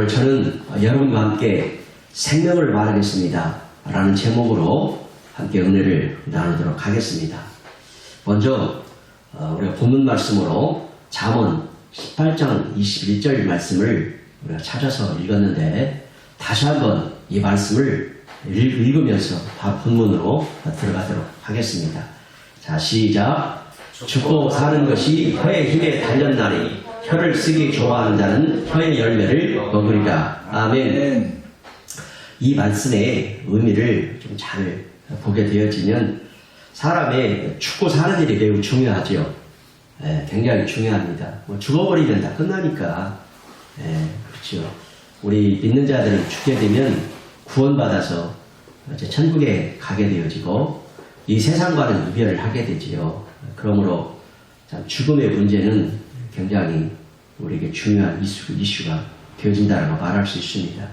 오늘 저는 여러분과 함께 생명을 말하겠습니다 라는 제목으로 함께 은혜를 나누도록 하겠습니다. 먼저 우리가 본문 말씀으로 잠언 18장 21절 말씀을 우리가 찾아서 읽었는데 다시 한번 이 말씀을 읽으면서 다 본문으로 들어가도록 하겠습니다. 자, 시작. 죽고 사는 것이 혀의 힘에 달렸나니 혀를 쓰기 좋아하는 자는 혀의 열매를 먹으리라. 아멘. 이 말씀의 의미를 좀 잘 보게 되어지면 사람의 죽고 사는 일이 매우 중요하죠. 굉장히 중요합니다. 죽어버리면 다 끝나니까. 그렇죠. 우리 믿는 자들은 죽게 되면 구원받아서 이제 천국에 가게 되어지고 이 세상과는 이별을 하게 되지요. 그러므로 참 죽음의 문제는 굉장히 우리에게 중요한 이슈가 되어진다라고 말할 수 있습니다.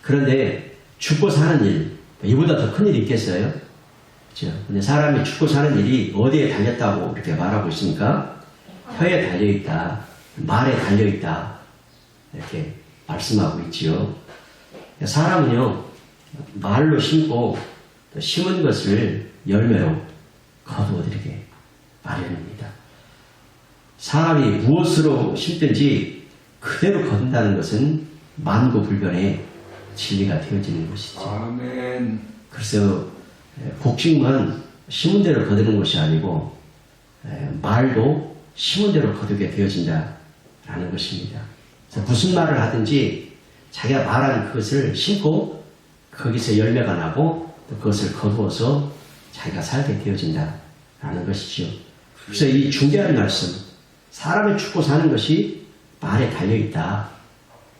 그런데 죽고 사는 일, 이보다 더 큰 일이 있겠어요? 그렇죠? 근데 사람이 죽고 사는 일이 어디에 달렸다고 이렇게 말하고 있습니까? 혀에 달려있다, 말에 달려있다, 이렇게 말씀하고 있지요. 사람은요, 말로 심고 또 심은 것을 열매로 거두어들이게 마련입니다. 사람이 무엇으로 심든지 그대로 거둔다는 것은 만고불변의 진리가 되어지는 것이죠. 아멘. 그래서 복식만 심은 대로 거두는 것이 아니고 말도 심은 대로 거두게 되어진다라는 것입니다. 그래서 무슨 말을 하든지 자기가 말한 그것을 심고 거기서 열매가 나고 또 그것을 거두어서 자기가 살게 되어진다라는 것이죠. 그래서 이 중대한 말씀, 사람의 죽고 사는 것이 말에 달려있다.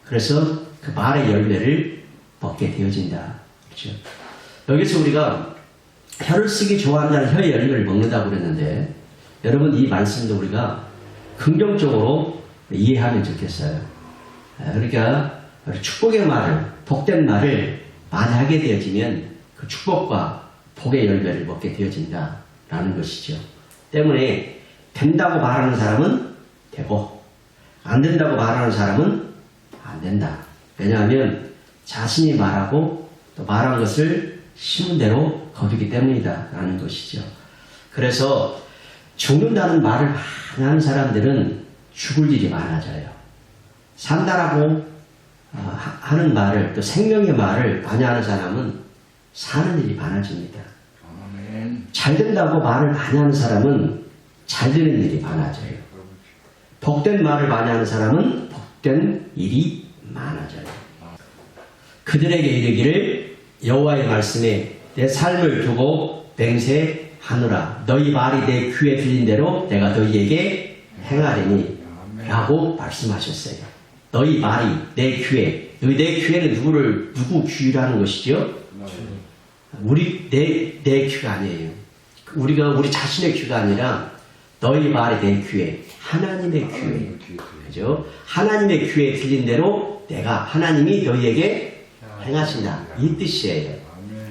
그래서 그 말의 열매를 먹게 되어진다. 그렇죠? 여기서 우리가 혀를 쓰기 좋아한다는 혀의 열매를 먹는다고 그랬는데 여러분 이 말씀도 우리가 긍정적으로 이해하면 좋겠어요. 그러니까 축복의 말을, 복된 말을 많이 하게 되어지면 그 축복과 복의 열매를 먹게 되어진다라는 것이죠. 때문에 된다고 말하는 사람은 되고 안 된다고 말하는 사람은 안 된다. 왜냐하면 자신이 말하고 또 말한 것을 심은 대로 거두기 때문이다 라는 것이죠. 그래서 죽는다는 말을 많이 하는 사람들은 죽을 일이 많아져요. 산다라고 하는 말을, 또 생명의 말을 많이 하는 사람은 사는 일이 많아집니다. 아멘. 잘 된다고 말을 많이 하는 사람은 잘 되는 일이 많아져요. 복된 말을 많이 하는 사람은 복된 일이 많아져요. 그들에게 이르기를 여호와의 말씀에 내 삶을 두고 맹세하노라. 너희 말이 내 귀에 들린 대로 내가 너희에게 행하리니 라고 말씀하셨어요. 너희 말이 내 귀에, 내 귀에는 누구 귀라는 것이죠? 내 귀가 아니에요. 우리 자신의 귀가 아니라 너희 말이 내 귀에, 하나님의 귀에, 그죠? 하나님의 귀에 들린 대로 내가, 하나님이 너희에게 행하신다. 이 뜻이에요.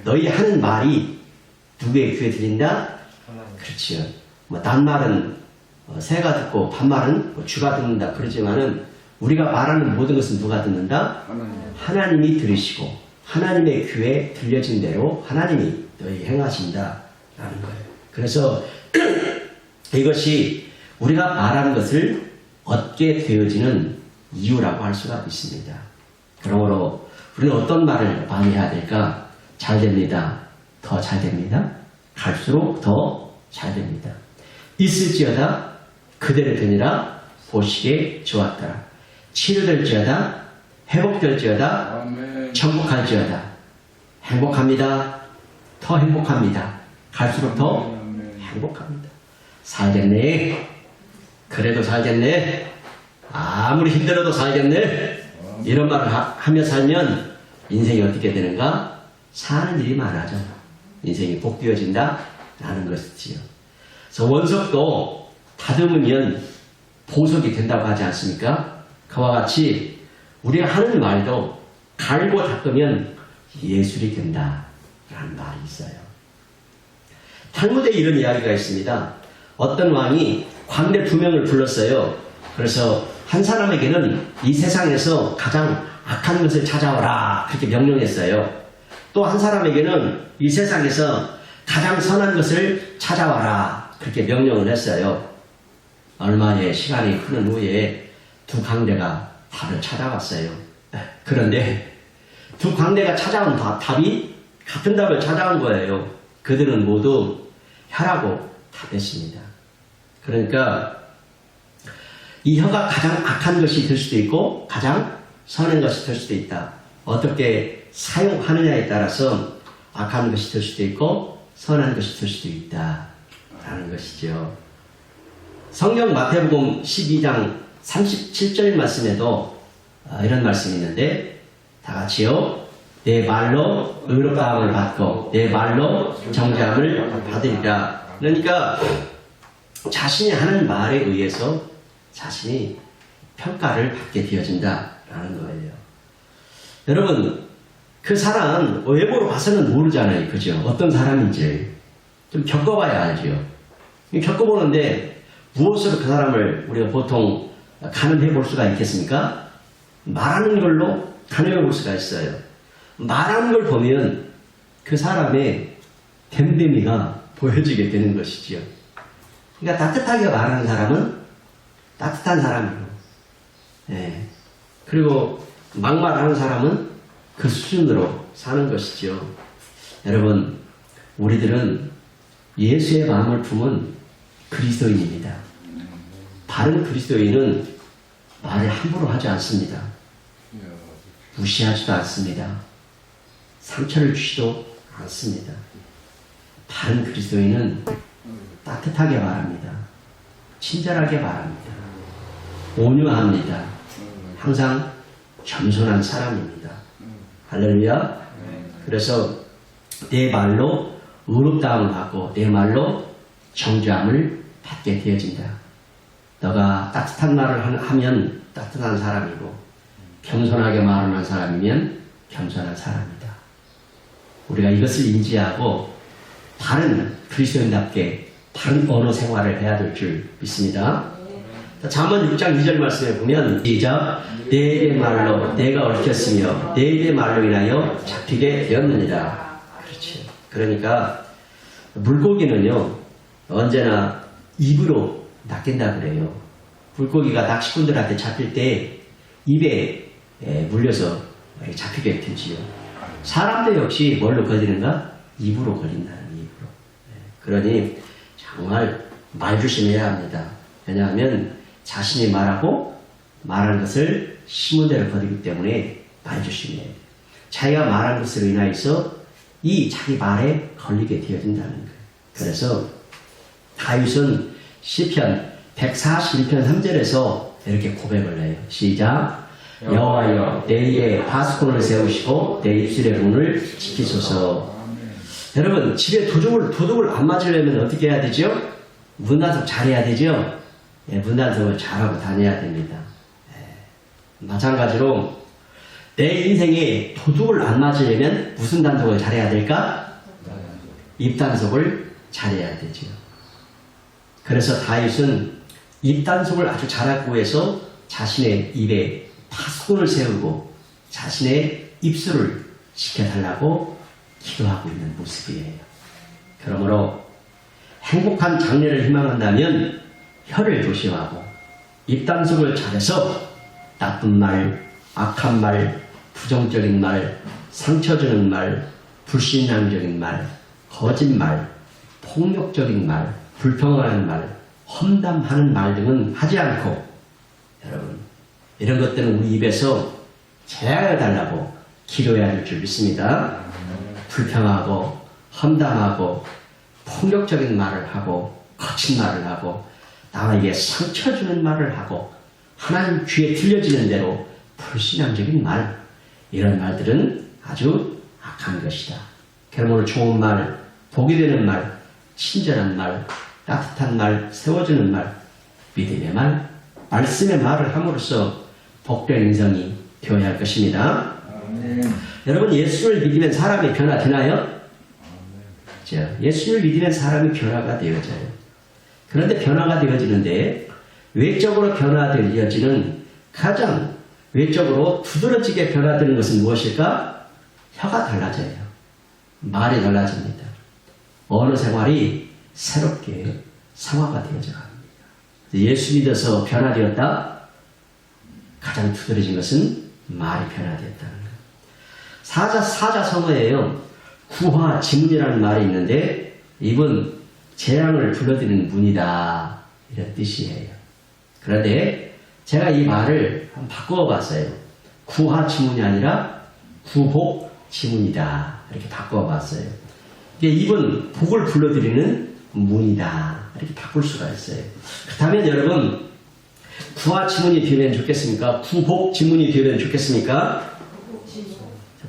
너희 하는 말이 누구의 귀에 들린다? 그렇죠. 낱말은 새가 듣고 반말은 쥐가 듣는다. 그러지만은 우리가 말하는 모든 것은 누가 듣는다? 하나님이 들으시고 하나님의 귀에 들려진 대로 하나님이 너희 행하신다 라는 거예요. 그래서 이것이 우리가 말하는 것을 얻게 되어지는 이유라고 할 수가 있습니다. 그러므로 우리는 어떤 말을 많이 해야 될까? 잘 됩니다. 더 잘 됩니다. 갈수록 더 잘 됩니다. 있을지어다 그대로 되니라 보시기에 좋았더라. 치료될지어다 회복될지어다 아멘. 천국할지어다. 행복합니다. 더 행복합니다. 갈수록 더 행복합니다. 살겠네. 그래도 살겠네. 아무리 힘들어도 살겠네. 이런 말을 하며 살면 인생이 어떻게 되는가? 사는 일이 많아져. 인생이 복되어진다 라는 것이지요. 그래서 원석도 다듬으면 보석이 된다고 하지 않습니까? 그와 같이 우리가 하는 말도 갈고 닦으면 예술이 된다 라는 말이 있어요. 탈무드에 이런 이야기가 있습니다. 어떤 왕이 관대 2명을 불렀어요. 그래서 한 사람에게는 이 세상에서 가장 악한 것을 찾아오라 그렇게 명령했어요. 또 한 사람에게는 이 세상에서 가장 선한 것을 찾아와라 그렇게 명령을 했어요. 얼마의 시간이 흐른 후에 두 강대가 답을 찾아왔어요. 그런데 두 강대가 찾아온 답이 같은 답을 찾아온 거예요. 그들은 모두 혀라고 답했습니다. 그러니까 이 혀가 가장 악한 것이 될 수도 있고 가장 선한 것이 될 수도 있다. 어떻게 사용하느냐에 따라서 악한 것이 될 수도 있고 선한 것이 될 수도 있다 라는 것이죠. 성경 마태복음 12장 37절 말씀에도 이런 말씀이 있는데 다 같이요. 내 말로 의롭다함을 받고 내 말로 정죄함을 받으리라. 그러니까 자신이 하는 말에 의해서 자신이 평가를 받게 되어진다라는 거예요. 여러분, 그 사람 외모로 봐서는 모르잖아요. 그죠? 어떤 사람인지 좀 겪어봐야 알죠. 겪어보는데 무엇으로 그 사람을 우리가 보통 가늠해 볼 수가 있겠습니까? 말하는 걸로 가늠해 볼 수가 있어요. 말하는 걸 보면 그 사람의 댐댐이가 보여지게 되는 것이지요. 그러니까 따뜻하게 말하는 사람은 따뜻한 사람이고, 예. 그리고 막말하는 사람은 그 수준으로 사는 것이죠. 여러분, 우리들은 예수의 마음을 품은 그리스도인입니다. 바른 그리스도인은 말을 함부로 하지 않습니다. 무시하지도 않습니다. 상처를 주지도 않습니다. 바른 그리스도인은 따뜻하게 말합니다. 친절하게 말합니다. 온유합니다. 항상 겸손한 사람입니다. 할렐루야. 그래서 내 말로 의롭다함을 받고 내 말로 정죄함을 받게 되어진다. 너가 따뜻한 말을 하면 따뜻한 사람이고 겸손하게 말하는 사람이면 겸손한 사람이다. 우리가 이것을 인지하고 바른 그리스도인답게 바른 언어 생활을 해야 될 줄 믿습니다. 잠언 6장 2절 말씀에 보면 시작 내 말로 내가 얽혔으며 내 말로 인하여 잡히게 되었느니라. 그렇죠. 그러니까 물고기는요 언제나 입으로 낚인다 그래요. 물고기가 낚시꾼들한테 잡힐 때 입에 물려서 잡히게 되지요. 사람도 역시 뭘로 걸리는가? 입으로 걸린다는 입으로. 그러니 정말 말 조심해야 합니다. 왜냐하면 자신이 말하고 말한 것을 심은 대로 거두기 때문에 말 조심해야 돼요. 자기가 말한 것으로 인하여서 이 자기 말에 걸리게 되어진다는 거예요. 그래서 다윗은 시편 141편 3절에서 이렇게 고백을 해요. 시작 여호와여 내 입에 파수꾼을 세우시고 내 입술의 문을 지키소서. 여러분 집에 도둑을 안 맞으려면 어떻게 해야 되죠? 문단속 잘해야 되죠? 문단속을 잘하고 다녀야 됩니다. 마찬가지로 내 인생에 도둑을 안 맞으려면 무슨 단속을 잘해야 될까? 입단속을 잘해야 되죠. 그래서 다윗은 입단속을 아주 잘하고 해서 자신의 입에 파수꾼을 세우고 자신의 입술을 지켜달라고 기도하고 있는 모습이에요. 그러므로 행복한 장래를 희망한다면 혀를 조심하고 입단속을 잘해서 나쁜 말, 악한 말, 부정적인 말, 상처 주는 말, 불신앙적인 말, 거짓말, 폭력적인 말, 불평하는 말, 험담하는 말 등은 하지 않고 여러분 이런 것들은 우리 입에서 제하여 달라고 기도해야 할 줄 믿습니다. 불평하고 험담하고 폭력적인 말을 하고 거친 말을 하고 나에게 상처 주는 말을 하고 하나님 귀에 들려지는 대로 불신앙적인 말 이런 말들은 아주 악한 것이다. 그러므로 좋은 말, 복이 되는 말, 친절한 말, 따뜻한 말, 세워주는 말, 믿음의 말, 말씀의 말을 함으로써 복된 인생이 되어야 할 것입니다. 여러분 예수를 믿으면 사람이 변화되나요? 예수를 믿으면 사람이 변화가 되어져요. 그런데 변화가 되어지는데 외적으로 변화되어지는 가장 외적으로 두드러지게 변화되는 것은 무엇일까? 혀가 달라져요. 말이 달라집니다. 언어 생활이 새롭게 상화가 되어져 갑니다. 예수 믿어서 변화되었다? 가장 두드러진 것은 말이 변화되었다는 거예요. 사자성어예요. 구화 지문이라는 말이 있는데 이분 재앙을 불러들이는 문이다 이런 뜻이에요. 그런데 제가 이 말을 한번 바꾸어 봤어요. 구화 지문이 아니라 구복 지문이다 이렇게 바꾸어 봤어요. 이분 복을 불러들이는 문이다 이렇게 바꿀 수가 있어요. 그렇다면 여러분 구화 지문이 되면 좋겠습니까? 구복 지문이 되면 좋겠습니까?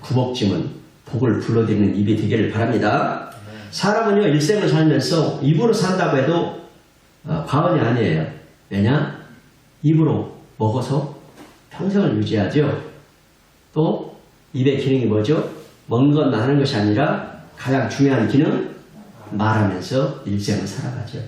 구복 지문, 복을 불러들이는 입이 되기를 바랍니다. 사람은요 일생을 살면서 입으로 산다고 해도 과언이 아니에요. 왜냐? 입으로 먹어서 평생을 유지하죠. 또 입의 기능이 뭐죠? 먹는 것만 하는 것이 아니라 가장 중요한 기능 말하면서 일생을 살아가죠.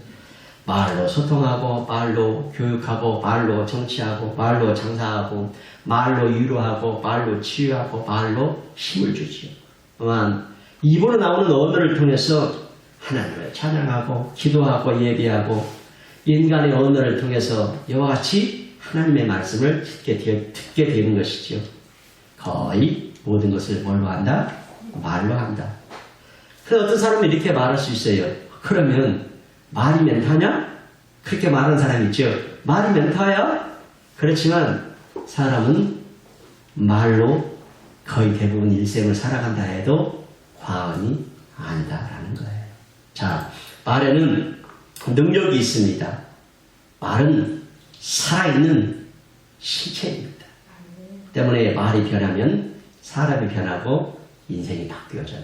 말로 소통하고 말로 교육하고 말로 정치하고 말로 장사하고 말로 위로하고 말로 치유하고 말로 힘을 주지요. 또한 입으로 나오는 언어를 통해서 하나님을 찬양하고 기도하고 예배하고 인간의 언어를 통해서 이와 같이 하나님의 말씀을 듣게 되는 것이죠. 거의 모든 것을 뭘로 한다? 말로 한다. 그래서 어떤 사람은 이렇게 말할 수 있어요. 그러면 말이 멘타냐? 그렇게 말하는 사람이 있죠. 말이 멘타야? 그렇지만 사람은 말로 거의 대부분 일생을 살아간다 해도 과언이 아니다라는 거예요. 자, 말에는 능력이 있습니다. 말은 살아있는 실체입니다. 때문에 말이 변하면 사람이 변하고 인생이 바뀌어져요.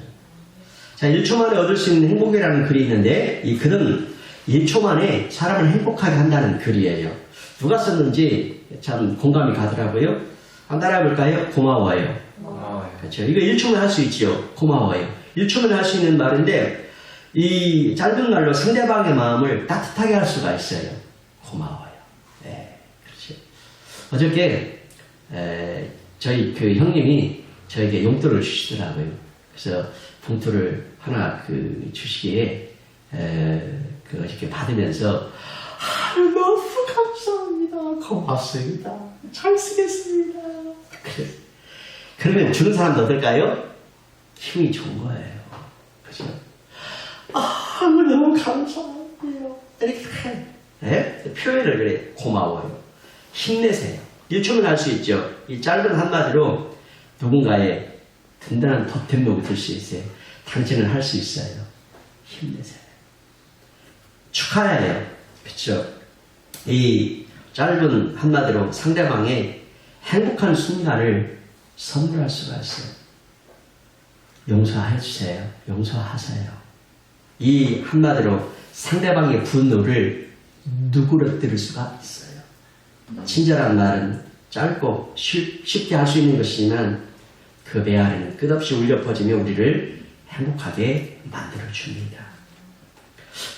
자, 1초 만에 얻을 수 있는 행복이라는 글이 있는데 이 글은 1초 만에 사람을 행복하게 한다는 글이에요. 누가 썼는지 참 공감이 가더라고요. 한번 따라해 볼까요? 고마워요. 그렇죠. 이거 1초면 할 수 있죠. 고마워요. 1초면 할 수 있는 말인데 이 짧은 말로 상대방의 마음을 따뜻하게 할 수가 있어요. 고마워요. 네, 그렇죠. 어저께 저희 그 형님이 저에게 용돈을 주시더라고요. 그래서 봉투를 하나 주시기에 이렇게 받으면서 너무 감사합니다. 고맙습니다. 잘 쓰겠습니다. 그러면 주는 사람도 어떨까요? 힘이 좋은 거예요. 그죠? 너무 감사해요. 이렇게 네? 표현을 그래. 고마워요. 힘내세요. 1초면 할 수 있죠. 이 짧은 한마디로 누군가의 든든한 보탬목이 될 수 있어요. 당신은 할 수 있어요. 힘내세요. 축하해요. 그렇죠? 이 짧은 한마디로 상대방의 행복한 순간을 선물할 수가 있어요. 용서해 주세요. 용서하세요. 이 한마디로 상대방의 분노를 누그러뜨릴 수가 있어요. 친절한 말은 짧고 쉽게 할 수 있는 것이지만 그 배 아래는 끝없이 울려 퍼지며 우리를 행복하게 만들어줍니다.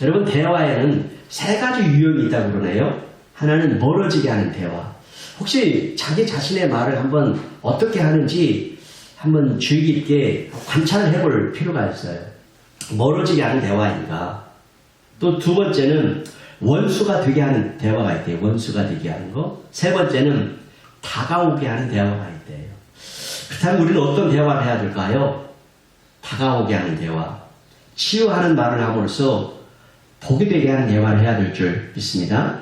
여러분, 대화에는 3가지 유형이 있다고 그러네요. 하나는 멀어지게 하는 대화. 혹시 자기 자신의 말을 한번 어떻게 하는지 한번 주의 깊게 관찰을 해볼 필요가 있어요. 멀어지게 하는 대화인가. 또 2번째는 원수가 되게 하는 대화가 있대요. 원수가 되게 하는 거. 3번째는 다가오게 하는 대화가 있대요. 그렇다면 우리는 어떤 대화를 해야 될까요? 다가오게 하는 대화. 치유하는 말을 함으로써 복이 되게 하는 대화를 해야 될 줄 믿습니다.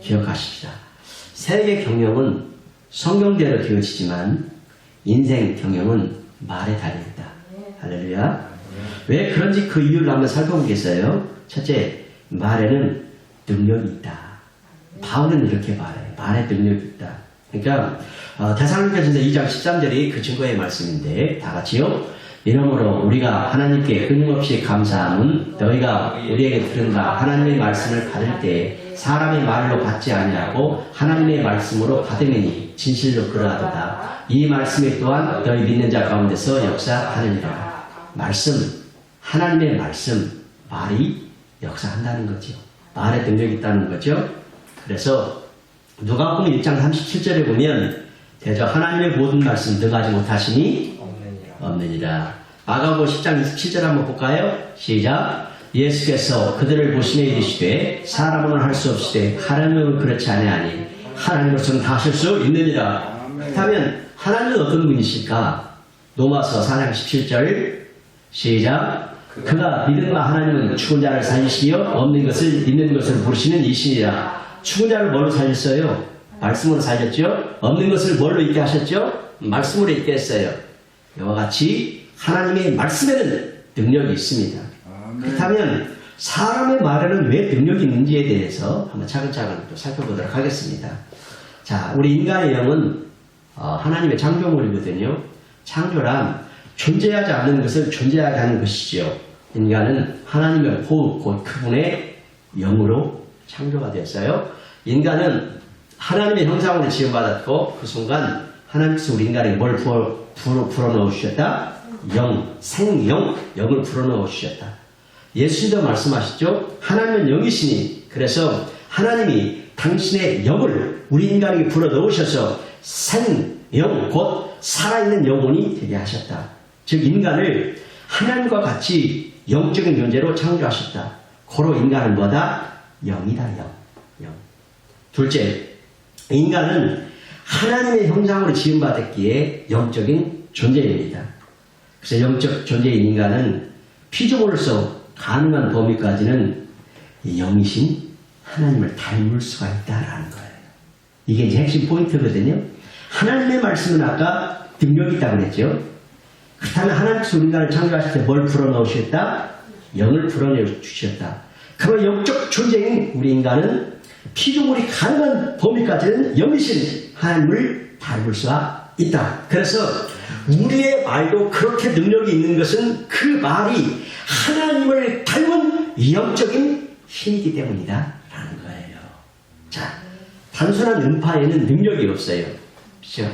기억하십시다. 세계 경영은 성경대로 되어지지만 인생 경영은 말에 달려있다. 할렐루야. 왜 그런지 그 이유를 한번 살펴보겠어요. 첫째, 말에는 능력이 있다. 바울은 이렇게 말해요. 말에 능력이 있다. 그러니까 데살로니가전서 2장 13절이 그 증거의 말씀인데 다 같이요. 이러므로 우리가 하나님께 끊임없이 감사함은 너희가 우리에게 들은가 하나님의 말씀을 받을 때 사람의 말로 받지 아니하고 하나님의 말씀으로 받으니 진실로 그러하도다. 이 말씀이 또한 너희 믿는 자 가운데서 역사하느니라. 말씀, 하나님의 말씀, 말이 역사한다는 거죠. 말에 능력이 있다는 거죠. 그래서 누가복음 1장 37절에 보면 대저 하나님의 모든 말씀 등하지 못하시니 없느니라. 없느니라. 마가복음 10장 27절 한번 볼까요? 시작. 예수께서 그들을 보시며 이르시되 사람은 할 수 없으되 하나님은 그렇지 아니하니 하나님으로서는 다 하실 수 있느니라. 그렇다면 하나님은 어떤 분이실까? 로마서 4장 17절 시작. 그가 믿음과 하나님은 죽은 자를 살리시며 없는 것을 있는 것을 부르시는 이신이라. 죽은 자를 뭘로 살렸어요? 말씀으로 살렸죠? 없는 것을 뭘로 있게 하셨죠? 말씀으로 있게 했어요. 이와 같이 하나님의 말씀에는 능력이 있습니다. 그렇다면 사람의 말에는 왜 능력이 있는지에 대해서 한번 차근차근 또 살펴보도록 하겠습니다. 자, 우리 인간의 영은 하나님의 창조물이거든요. 창조란 존재하지 않는 것을 존재하게 하는 것이지요. 인간은 하나님의 호흡, 곧 그분의 영으로 창조가 되었어요. 인간은 하나님의 형상으로 지음받았고 그 순간 하나님께서 우리 인간에게 뭘 불어넣어 주셨다? 영, 생영, 영을 불어넣어 주셨다. 예수님도 말씀하셨죠? 하나님은 영이시니 그래서 하나님이 당신의 영을 우리 인간에게 불어넣으셔서 생영, 곧 살아있는 영혼이 되게 하셨다. 즉 인간을 하나님과 같이 영적인 존재로 창조하셨다. 고로 인간은 뭐다? 영이다. 영. 둘째, 인간은 하나님의 형상으로 지음받았기에 영적인 존재입니다. 그래서 영적 존재인 인간은 피조물로서 가능한 범위까지는 영이신 하나님을 닮을 수가 있다라는 거예요. 이게 이제 핵심 포인트거든요. 하나님의 말씀은 아까 능력이 있다고 그랬죠. 그렇다면 하나님께서 인간을 창조하실 때 뭘 불어넣으셨다? 영을 불어넣으셨다. 그런 영적 존재인 우리 인간은 피조물이 가능한 범위까지는 영이신 하나님을 닮을 수가 있다. 그래서 우리의 말도 그렇게 능력이 있는 것은 그 말이 하나님을 닮은 영적인 힘이기 때문이다 라는 거예요. 자, 단순한 음파에는 능력이 없어요. 그렇죠?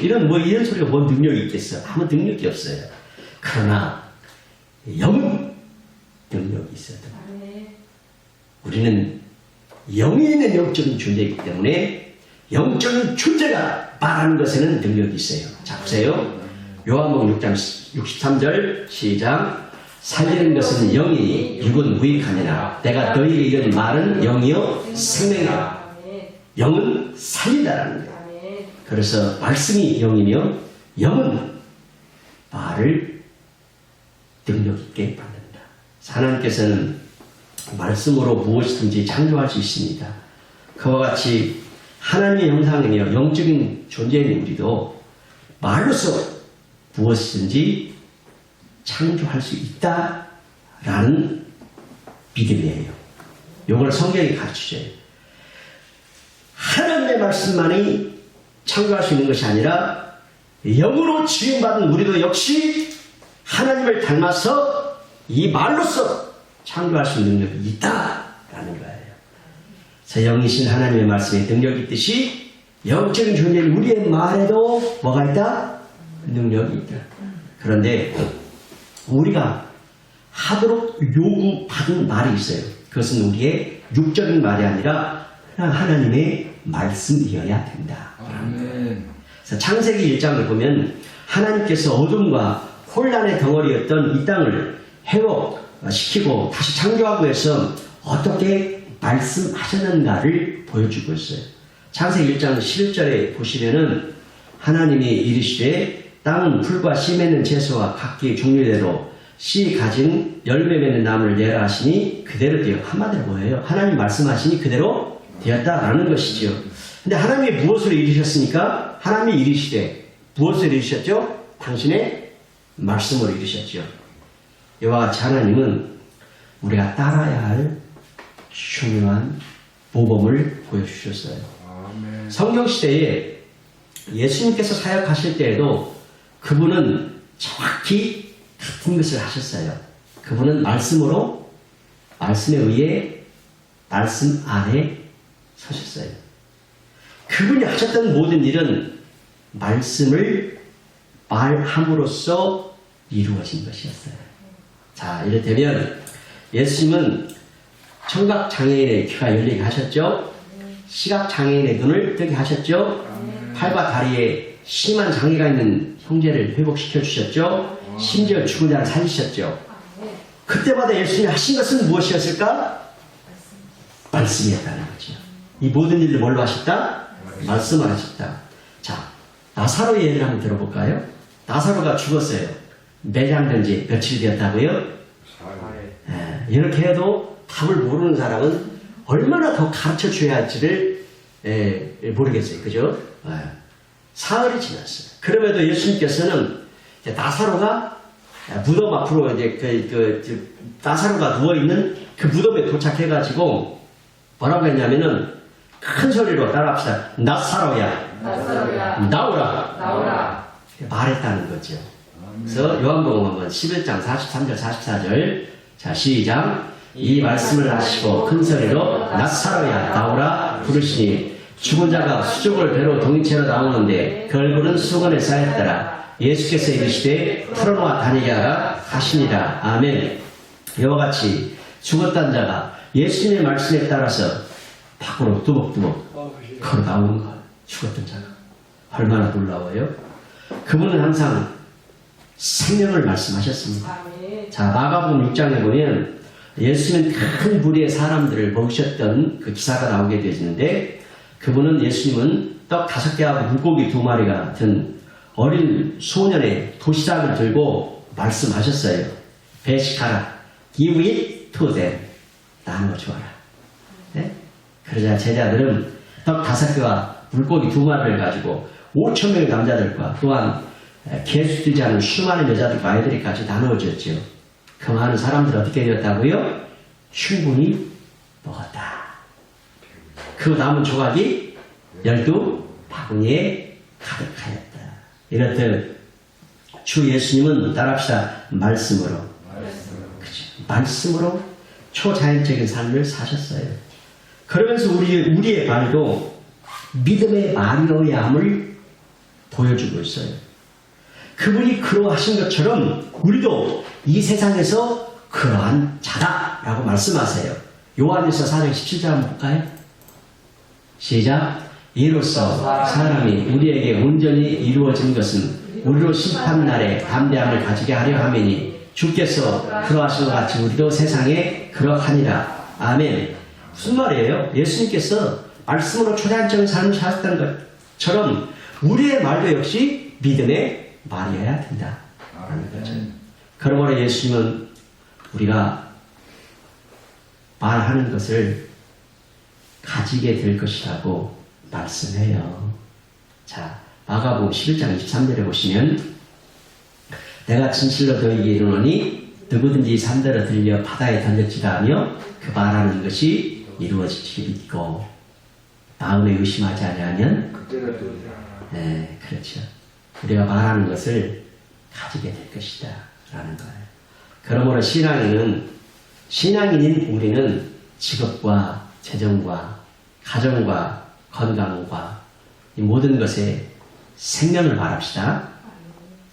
이런 소리가 뭔 능력이 있겠어? 아무 능력이 없어요. 그러나 영은 능력이 있어요. 우리는 영이 있는 영적인 존재이기 때문에 영적인 존재가 말하는 것에는 능력이 있어요. 자, 보세요. 요한복음 6장 63절 시작. 살리는 것은 영이니 육은 무익하니라. 내가 너희에게 이런 말은 영이요 생명이라. 영은 살린다라는 거예요. 그래서 말씀이 영이며 영은 말을 능력 있게 받는다. 하나님께서는 말씀으로 무엇이든지 창조할 수 있습니다. 그와 같이 하나님의 형상이며 영적인 존재인 우리도 말로서 무엇이든지 창조할 수 있다라는 믿음이에요. 이걸 성경이 가르쳐줘요. 하나님의 말씀만이 창조할 수 있는 것이 아니라 영으로 지음받은 우리도 역시 하나님을 닮아서 이 말로서 창조할 수 있는 능력이 있다라는 거예요. 그래서 영이신 하나님의 말씀에 능력이 있듯이 영적인 존재인 우리의 말에도 뭐가 있다? 능력이 있다. 그런데 우리가 하도록 요구받은 말이 있어요. 그것은 우리의 육적인 말이 아니라 하나님의 말씀이어야 된다. 아멘. 그래서 창세기 1장을 보면 하나님께서 어둠과 혼란의 덩어리였던 이 땅을 회복시키고 다시 창조하고 해서 어떻게 말씀하셨는가를 보여주고 있어요. 창세기 1장 11절에 보시면은 하나님이 이르시되 땅은 풀과 씨 맺는 채소와 각기 종류대로 씨 가진 열매 맺는 나무를 내라 하시니 그대로 되어. 한마디로 뭐예요? 하나님 말씀하시니 그대로 되었다라는 것이지요. 근데 하나님이 무엇을 이루셨습니까? 하나님이 이르시되 무엇을 이루셨죠? 당신의 말씀으로 이루셨죠. 이와 같이 하나님은 우리가 따라야 할 중요한 모범을 보여주셨어요. 아멘. 성경시대에 예수님께서 사역하실 때에도 그분은 정확히 같은 것을 하셨어요. 그분은 말씀으로, 말씀에 의해 말씀 아래 서셨어요. 그분이 하셨던 모든 일은 말씀을 말함으로써 이루어진 것이었어요. 자, 이를테면 예수님은 청각장애인의 귀가 열리게 하셨죠. 시각장애인의 눈을 뜨게 하셨죠. 팔과 다리에 심한 장애가 있는 형제를 회복시켜 주셨죠. 심지어 죽은 자를 살리셨죠. 그때마다 예수님이 하신 것은 무엇이었을까? 말씀이었다는 거죠. 이 모든 일을 뭘로 하셨다? 말씀을 하셨다. 자, 나사로의 예를 한번 들어볼까요? 나사로가 죽었어요. 매장된 지 며칠이 되었다고요? 이렇게 해도 답을 모르는 사람은 얼마나 더 가르쳐 줘야 할지를 모르겠어요. 그죠? 사흘이 지났어요. 그럼에도 예수님께서는 이제 나사로가 무덤 앞으로 이제 나사로가 누워있는 그 무덤에 도착해가지고 뭐라고 했냐면은 큰 소리로 따라합시다. 나사로야, 나오라. 말했다는 거죠. 그래서 요한복음 한번 11장 43절 44절 자 시작. 이 말씀을 하시고 큰 소리로 나사로야 나오라 부르시니 죽은 자가 수족을 배로 동이체로 나오는데 그 얼굴은 수건에 쌓였더라. 예수께서 이르시되 풀어놓아 다니게 하라 하시니라. 아멘. 이와 같이 죽었던 자가 예수님의 말씀에 따라서 밖으로 뚜벅뚜벅 걸어 나오는 거예요. 죽었던 자가 얼마나 놀라워요. 그분은 항상 생명을 말씀하셨습니다. 자, 마가복음 6장에 보면 예수님은 큰 무리의 사람들을 먹으셨던 그 기사가 나오게 되는데 그분은 예수님은 떡 5개하고 물고기 2마리가 든 어린 소년의 도시락을 들고 말씀하셨어요. 배식하라. Give it to them. 나누어 주어라. 네? 그러자 제자들은 떡 5개와 물고기 2마리를 가지고 5,000명의 남자들과 또한 개수되지 않은 수많은 여자들과 아이들까지 나누어졌죠. 그 많은 사람들이 어떻게 되었다고요? 충분히 먹었다. 그 남은 조각이 12바구니에 가득하였다. 이렇듯 주 예수님은 따라합시다. 말씀으로. 그쵸? 말씀으로 초자연적인 삶을 사셨어요. 그러면서 우리의 말도 믿음의 말이어야 함을 보여주고 있어요. 그분이 그러하신 것처럼 우리도 이 세상에서 그러한 자다라고 말씀하세요. 요한일서 4장 17절 한번 볼까요? 시작. 이로써 사람이 우리에게 온전히 이루어진 것은 우리로 심판날에 담대함을 가지게 하려 함이니 주께서 그러하신 것 같이 우리도 세상에 그러하니라. 아멘. 무슨 말이에요? 예수님께서 말씀으로 초자연적인 삶을 사셨다는 것처럼 우리의 말도 역시 믿음의 말이어야 된다. 라는 거죠. 그러므로 예수님은 우리가 말하는 것을 가지게 될 것이라고 말씀해요. 자, 마가복음 11장 23절에 보시면 내가 진실로 너희에게 이르노니 누구든지 산더러 들려 바다에 던질지라 하며 그 말하는 것이 이루어지기를 믿고 마음에 의심하지 아니하면 네, 그렇죠. 우리가 말하는 것을 가지게 될 것이다 라는 거예요. 그러므로 신앙인인 우리는 직업과 재정과 가정과 건강과 이 모든 것에 생명을 말합시다.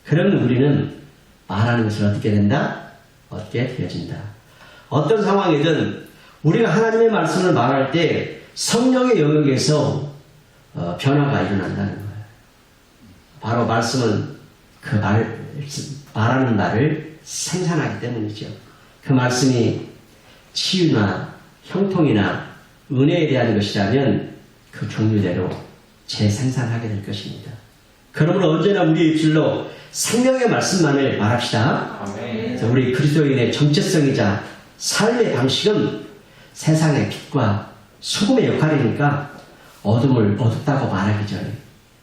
그러면 우리는 말하는 것을 어떻게 된다? 얻게 되어진다. 어떤 상황이든 우리가 하나님의 말씀을 말할 때 성령의 영역에서 변화가 일어난다는 거예요. 바로 말씀은 그 말하는 말을 생산하기 때문이죠. 그 말씀이 치유나 형통이나 은혜에 대한 것이라면 그 종류대로 재생산하게 될 것입니다. 그러므로 언제나 우리의 입술로 생명의 말씀만을 말합시다. 아멘. 우리 그리스도인의 정체성이자 삶의 방식은 세상의 빛과 소금의 역할이니까 어둠을 어둡다고 말하기 전에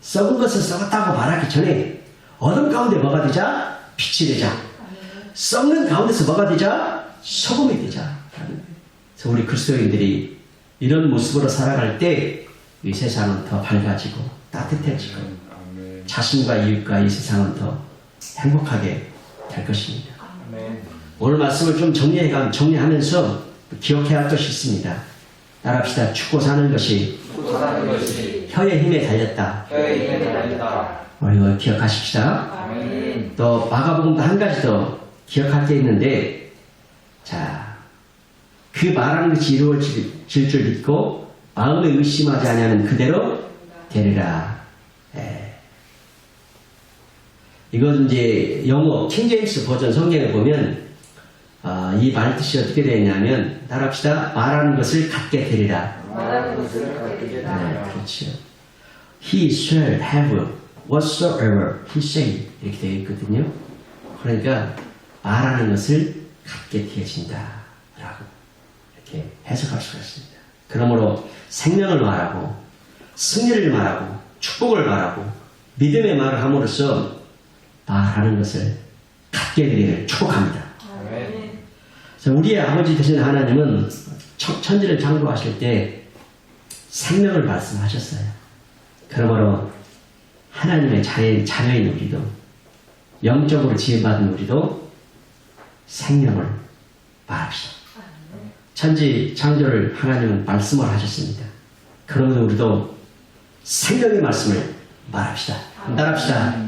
썩은 것을 썩었다고 말하기 전에 어둠 가운데 뭐가 되자? 빛이 되자. 썩는 가운데서 뭐가 되자? 소금이 되자. 그래서 우리 그리스도인들이 이런 모습으로 살아갈 때 이 세상은 더 밝아지고 따뜻해지고 자신과 이웃과 이 세상은 더 행복하게 될 것입니다. 오늘 말씀을 좀 정리하면서 기억해야 할 것이 있습니다. 따라합시다. 죽고 사는 것이 혀의 힘에 달렸다. 이거 기억하십시다. 또 마가복음도 한 가지 더 기억할 게 있는데, 자, 그 말하는 것이 이루어질 줄 믿고 마음에 의심하지 아니하는 그대로 되리라. 이건 이제 영어 킹제임스 버전 성경에 보면 이 말 뜻이 어떻게 되냐면 따라합시다. 말하는 것을 갖게 되리라. 말하는 것을 갖게 되리라. 네, 그렇죠. He shall have whatsoever he say 이렇게 되어 있거든요. 그러니까 말하는 것을 갖게 되어진다라고 이렇게 해석할 수가 있습니다. 그러므로 생명을 말하고 승리를 말하고 축복을 말하고 믿음의 말을 함으로써 말하는 것을 갖게 되기를 축복합니다. 아멘. 그래서 우리의 아버지 되신 하나님은 천지를 창조하실 때 생명을 말씀하셨어요. 그러므로 하나님의 자녀인 우리도 영적으로 지음받은 우리도 생명을 말합시다. 천지 창조를 하나님은 말씀을 하셨습니다. 그러므로 우리도 생명의 말씀을 말합시다. 따라합시다.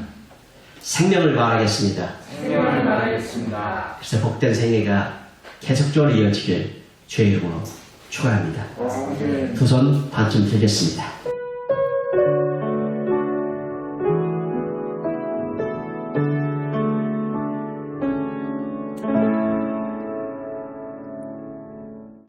생명을 말하겠습니다. 생명을 말하겠습니다. 그래서 복된 생애가 계속적으로 이어지길 주의 이름으로 축원합니다. 아멘. 두 손 반쯤 들겠습니다.